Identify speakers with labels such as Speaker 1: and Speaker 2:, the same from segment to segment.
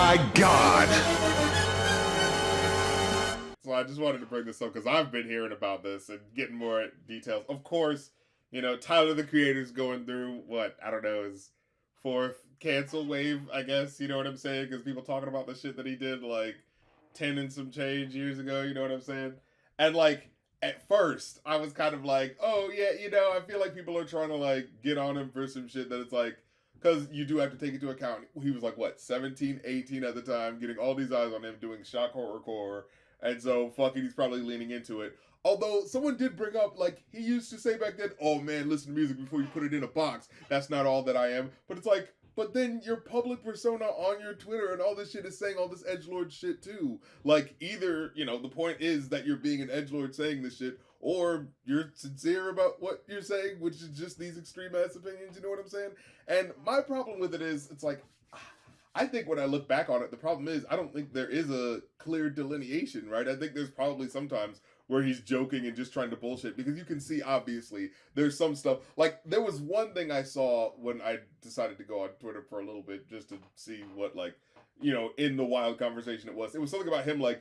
Speaker 1: my God.
Speaker 2: So I just wanted to bring this up because I've been hearing about this and getting more details. Of course, Tyler the Creator's going through what, I don't know, his fourth cancel wave, I guess, you know what I'm saying? Because people talking about the shit that he did like 10 and some change years ago, you know what I'm saying? And like, at first, I was kind of like, oh yeah, I feel like people are trying to like get on him for some shit that it's like, because you do have to take into account, he was like, what, 17, 18 at the time, getting all these eyes on him, doing shock horror core. And so, fucking, he's probably leaning into it. Although, someone did bring up, like, he used to say back then, oh man, listen to music before you put it in a box. That's not all that I am. But it's like, but then your public persona on your Twitter and all this shit is saying all this edgelord shit too. Like, either, the point is that you're being an edgelord saying this shit, or you're sincere about what you're saying, which is just these extreme ass opinions, you know what I'm saying? And my problem with it is, it's like, I think when I look back on it, the problem is I don't think there is a clear delineation, right? I think there's probably sometimes where he's joking and just trying to bullshit, because you can see, obviously, there's some stuff. Like, there was one thing I saw when I decided to go on Twitter for a little bit just to see what, like, in the wild conversation it was. It was something about him, like,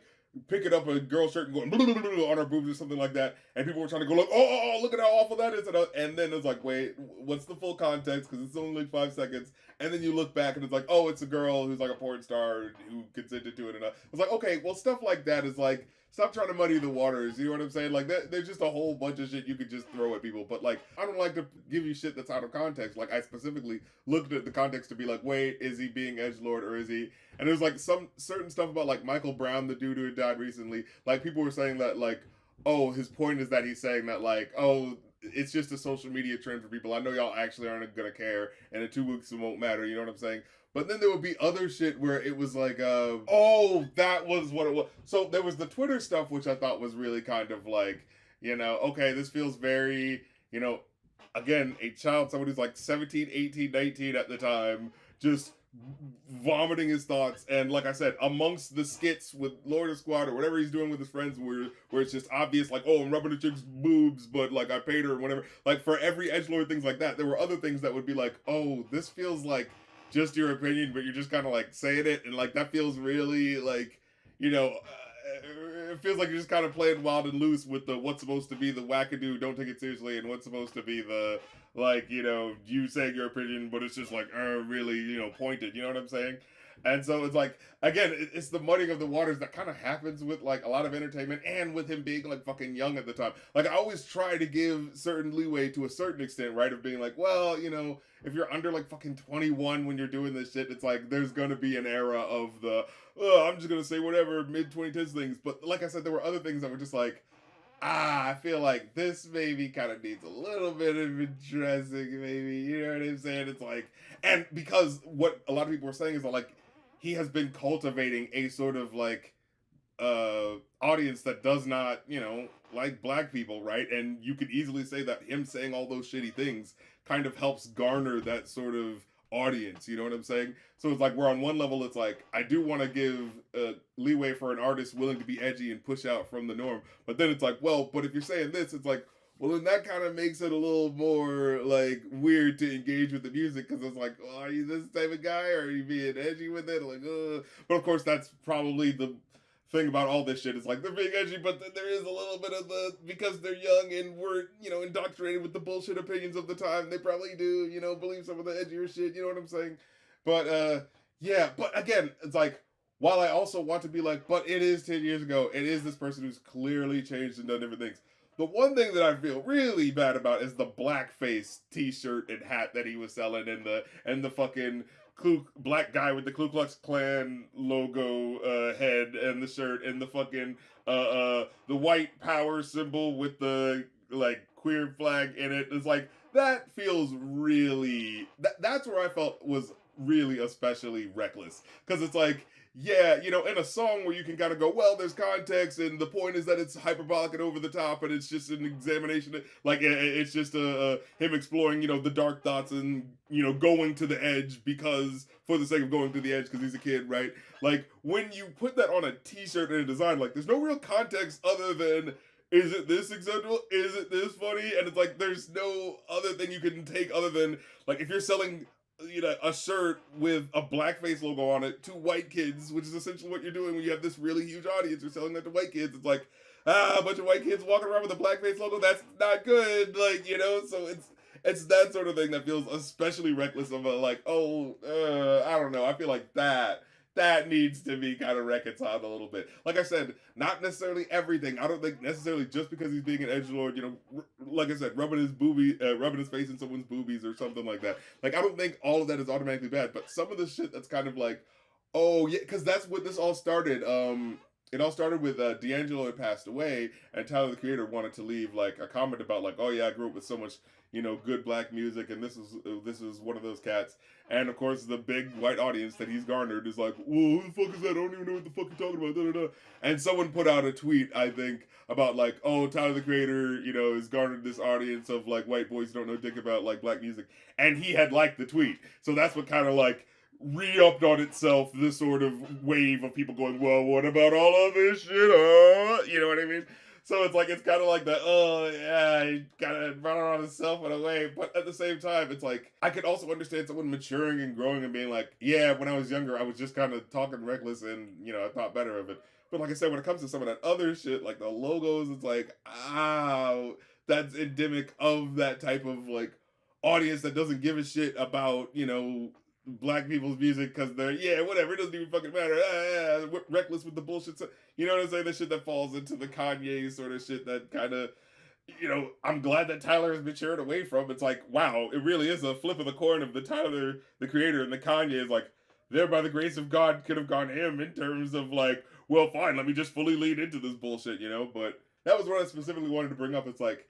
Speaker 2: picking up a girl's shirt and going blah, blah, blah, blah, on her boobs or something like that, and people were trying to go like, oh, look at how awful that is, and then it's like, wait, what's the full context, because it's only like 5 seconds, and then you look back and it's like, oh, it's a girl who's like a porn star who consented to it, and it's like, okay, well, stuff like that is like, stop trying to muddy the waters, you know what I'm saying? Like, there's just a whole bunch of shit you could just throw at people, but like, I don't like to give you shit that's out of context. Like, I specifically looked at the context to be like, wait, is he being edgelord, or is he, and there's like some certain stuff about like Michael Brown, the dude who had died recently, like people were saying that like, oh, his point is that he's saying that like, oh, it's just a social media trend for people. I know y'all actually aren't gonna care, and in 2 weeks it won't matter, you know what I'm saying? But then there would be other shit where it was like, oh, that was what it was. So there was the Twitter stuff, which I thought was really kind of like, okay, this feels very, again, a child, someone who's like 17, 18, 19 at the time, just vomiting his thoughts. And like I said, amongst the skits with Lord of Squad or whatever he's doing with his friends, where it's just obvious, like, oh, I'm rubbing the chick's boobs, but like I paid her or whatever, like for every edgelord things like that, there were other things that would be like, oh, this feels like just your opinion, but you're just kind of like saying it, and like that feels really like, it feels like you're just kind of playing wild and loose with the what's supposed to be the wackadoo, don't take it seriously, and what's supposed to be the like, you saying your opinion, but it's just like really, pointed, you know what I'm saying? And so it's like, again, it's the muddying of the waters that kind of happens with like a lot of entertainment, and with him being like fucking young at the time. Like, I always try to give certain leeway to a certain extent, right? Of being like, well, if you're under like fucking 21 when you're doing this shit, it's like there's gonna be an era of the, I'm just gonna say whatever mid-2010s things. But like I said, there were other things that were just like, I feel like this maybe kind of needs a little bit of addressing, maybe, you know what I'm saying? It's like, and because what a lot of people were saying is that like, he has been cultivating a sort of like audience that does not, like black people, right? And you could easily say that him saying all those shitty things kind of helps garner that sort of audience, you know what I'm saying? So it's like, where on one level it's like, I do want to give leeway for an artist willing to be edgy and push out from the norm, but then it's like, well, but if you're saying this, it's like, well, then that kind of makes it a little more, like, weird to engage with the music, because it's like, well, are you this type of guy, or are you being edgy with it? Like, But of course, that's probably the thing about all this shit, is like, they're being edgy, but then there is a little bit of the, because they're young and we're, indoctrinated with the bullshit opinions of the time, they probably do, believe some of the edgier shit, you know what I'm saying? But, yeah, but again, it's like, while I also want to be like, but it is 10 years ago, it is this person who's clearly changed and done different things. The one thing that I feel really bad about is the blackface T-shirt and hat that he was selling, and the fucking black guy with the Ku Klux Klan logo head and the shirt, and the fucking the white power symbol with the like queer flag in it. It's like, that feels really, that's where I felt was really especially reckless, because it's like, yeah, in a song where you can kind of go, well, there's context, and the point is that it's hyperbolic and over the top, and it's just an examination, like, it's just him exploring, the dark thoughts, and, going to the edge, because, for the sake of going to the edge, because he's a kid, right? Like, when you put that on a t-shirt and a design, like, there's no real context other than, is it this acceptable? Is it this funny? And it's like, there's no other thing you can take other than, like, if you're selling a shirt with a blackface logo on it to white kids, which is essentially what you're doing when you have this really huge audience. You're selling that to white kids. It's like, a bunch of white kids walking around with a blackface logo. That's not good. Like, so it's that sort of thing that feels especially reckless of a like, I don't know. I feel like that needs to be kind of reconciled a little bit. Like I said, not necessarily everything. I don't think necessarily just because he's being an edgelord, like I said, rubbing his face in someone's boobies or something like that. Like I don't think all of that is automatically bad, but some of the shit that's kind of like, oh yeah, because that's what this all started. It all started with D'Angelo had passed away, and Tyler the Creator wanted to leave like a comment about like, oh yeah, I grew up with so much good black music, and this is one of those cats. And of course, the big white audience that he's garnered is like, whoa, who the fuck is that? I don't even know what the fuck you're talking about. Da, da, da. And someone put out a tweet, I think, about like, oh, Tyler the Creator, has garnered this audience of like white boys who don't know dick about like black music, and he had liked the tweet, so that's what kind of like re-upped on itself this sort of wave of people going, well, what about all of this shit? You know what I mean? So it's kind of like that, oh, yeah, he kind of brought it on himself in a way. But at the same time, it's like, I could also understand someone maturing and growing and being like, yeah, when I was younger, I was just kind of talking reckless and, I thought better of it. But like I said, when it comes to some of that other shit, like the logos, it's like, that's endemic of that type of like audience that doesn't give a shit about, black people's music because they're whatever, it doesn't even fucking matter, reckless with the bullshit. So, you know what I'm saying? The shit that falls into the Kanye sort of shit that kind of, I'm glad that Tyler has matured away from. It's like, wow, it really is a flip of the coin of the Tyler the Creator, and the Kanye is like, there by the grace of God could have gone him in terms of like, well, fine, let me just fully lead into this bullshit, but that was what I specifically wanted to bring up. It's like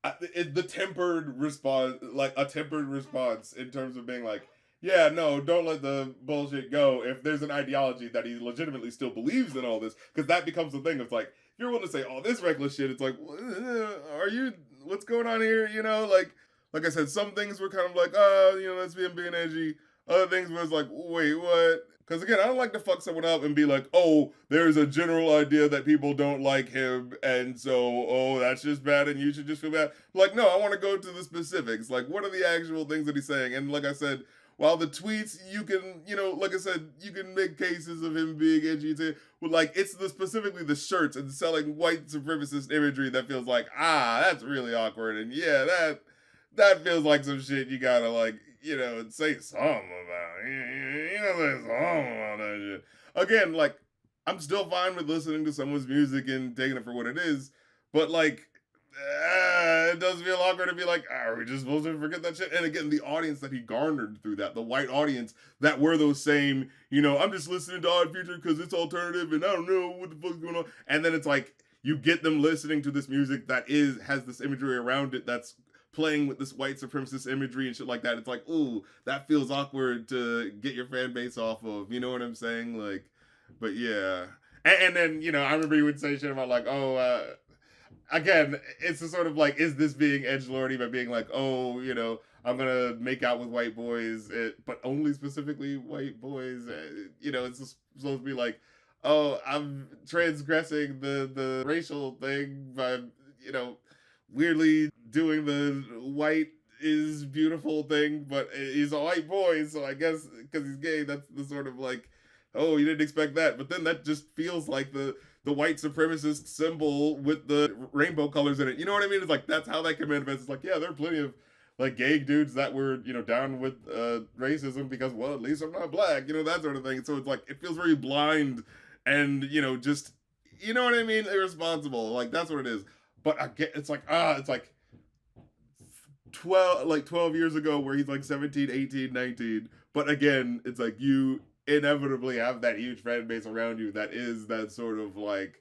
Speaker 2: the tempered response, like a tempered response in terms of being like, yeah, no, don't let the bullshit go if there's an ideology that he legitimately still believes in all this, because that becomes the thing. It's like, if you're willing to say all this reckless shit, it's like, what's going on here? Like I said, some things were kind of like, that's being edgy. Other things was like, wait, what? Because again, I don't like to fuck someone up and be like, oh, there's a general idea that people don't like him, and so, that's just bad and you should just feel bad. Like, no, I want to go to the specifics. Like, what are the actual things that he's saying? And like I said, while the tweets, you can, like I said, you can make cases of him being edgy too. But like, it's specifically the shirts and selling white supremacist imagery that feels like, that's really awkward. And yeah, that feels like some shit you gotta like, say something about. Say something about that shit. Again, like, I'm still fine with listening to someone's music and taking it for what it is, but like, it does feel awkward to be like, are we just supposed to forget that shit? And again, the audience that he garnered through that, the white audience that were those same, I'm just listening to Odd Future because it's alternative and I don't know what the fuck's going on. And then it's like, you get them listening to this music that has this imagery around it that's playing with this white supremacist imagery and shit like that. It's like, ooh, that feels awkward to get your fan base off of. You know what I'm saying? Like, but yeah. And then, I remember you would say shit about like, again, it's a sort of like, is this being edgelordy by being like, I'm gonna make out with white boys, but only specifically white boys. It's just supposed to be like, I'm transgressing the racial thing by, weirdly doing the white is beautiful thing, but he's a white boy, so I guess because he's gay, that's the sort of like, oh, you didn't expect that. But then that just feels like the white supremacist symbol with the rainbow colors in it. You know what I mean? It's like, that's how that can manifest. It's like, yeah, there are plenty of like gay dudes that were, down with racism because, well, at least I'm not black, that sort of thing. So it's like, it feels very blind and, just, you know what I mean? Irresponsible. Like, that's what it is. But I get, it's like 12 years ago where he's like 17, 18, 19. But again, it's like, you inevitably have that huge fan base around you that is that sort of like,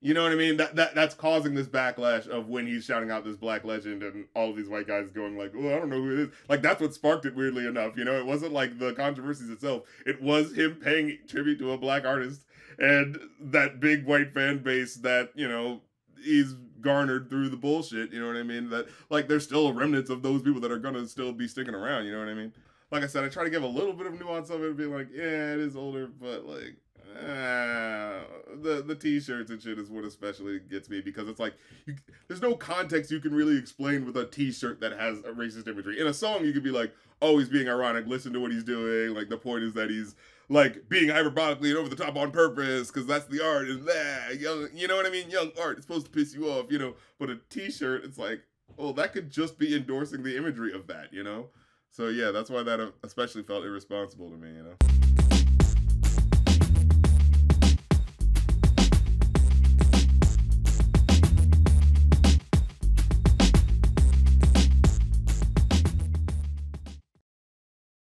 Speaker 2: you know what I mean? That's causing this backlash of when he's shouting out this black legend and all of these white guys going like, oh, I don't know who it is. Like, that's what sparked it, weirdly enough. It wasn't like the controversies itself. It was him paying tribute to a black artist and that big white fan base that, he's garnered through the bullshit. You know what I mean? That like, there's still remnants of those people that are gonna still be sticking around. You know what I mean? Like I said, I try to give a little bit of nuance of it and be like, yeah, it is older, but like, the t-shirts and shit is what especially gets me, because it's like there's no context you can really explain with a t-shirt that has a racist imagery. In a song, you could be like, oh, he's being ironic. Listen to what he's doing. Like, the point is that he's like being hyperbolically and over the top on purpose because that's the art. And young, you know what I mean? Young art. It's supposed to piss you off, you know. But a t-shirt, it's like, oh, that could just be endorsing the imagery of that, you know. So yeah, that's why that especially felt irresponsible to me, you know.